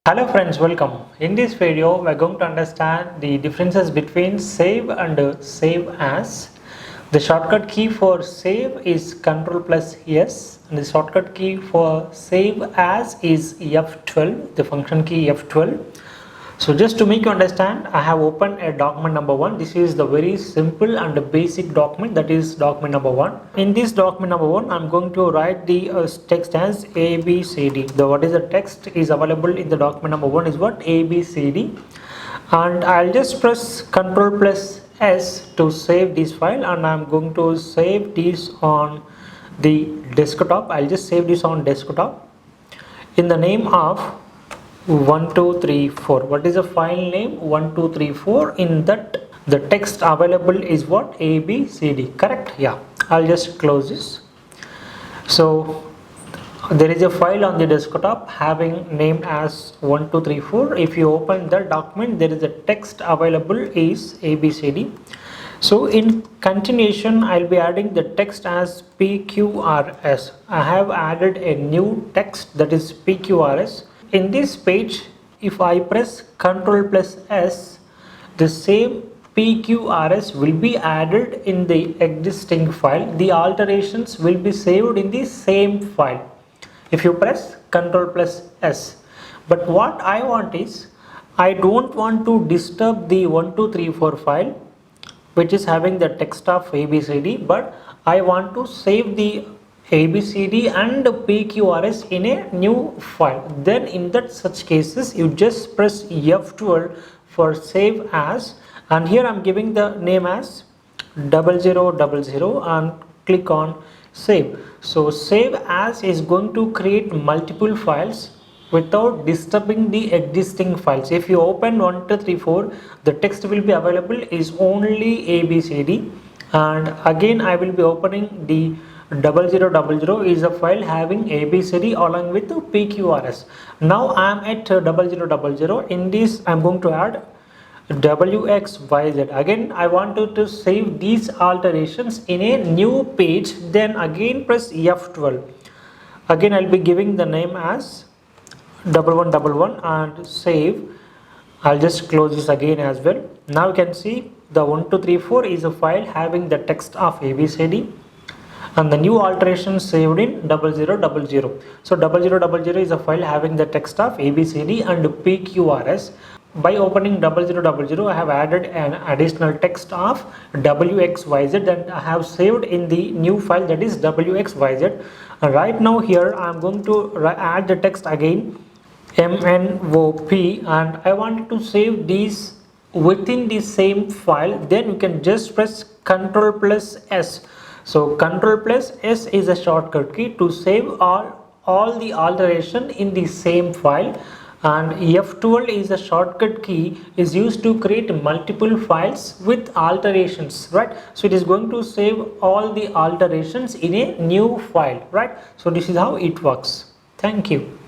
Hello friends, welcome. In this video, we are going to understand the differences between save and save as. The shortcut key for save is Ctrl plus S, and the shortcut key for save as is F12, the function key F12. So just to make you understand, I have opened a document number 1. This is the very simple and basic document, that is document number 1. In this document number 1, I'm going to write the text as ABCD. What is the text is available in the document number 1 is what? ABCD. And I'll just press Ctrl plus S to save this file, and I'm going to save this on the desktop. I'll just save this on desktop in the name of 1234. What is the file name? 1234. In that the text available is what? ABCD, correct? Yeah, I'll just close this. So there is a file on the desktop having name as 1234. If you open the document, there is a text available is ABCD. So in continuation, I'll be adding the text as PQRS. I have added a new text, that is PQRS. In this page, if I press Ctrl plus S, the same PQRS will be added in the existing file. The alterations will be saved in the same file if you press Ctrl plus S. But what I want is, I don't want to disturb the 1234 file which is having the text of ABCD, but I want to save the ABCD and PQRS in a new file. Then in that such cases, you just press F12 for save as, and here I'm giving the name as 0000 and click on save. So save as is going to create multiple files without disturbing the existing files. If you open 1234, the text will be available is only ABCD, and again I will be opening the 0000 is a file having ABCD along with PQRS. Now I am at 0000. In this I am going to add WXYZ. Again I wanted to save these alterations in a new page. Then again press F12. Again I'll be giving the name as 1111 and save. I'll just close this again as well. Now you can see the 1234 is a file having the text of ABCD, and the new alteration saved in 0000. So 0000 is a file having the text of ABCD and PQRS. By opening 0000, I have added an additional text of WXYZ that I have saved in the new file, that is WXYZ. Right now here I am going to add the text again, MNOP, and I wanted to save these within the same file. Then you can just press Ctrl plus S. So Ctrl plus S is a shortcut key to save all the alteration in the same file, and F12 is a shortcut key is used to create multiple files with alterations, right? So it is going to save all the alterations in a new file, right? So this is how it works. Thank you.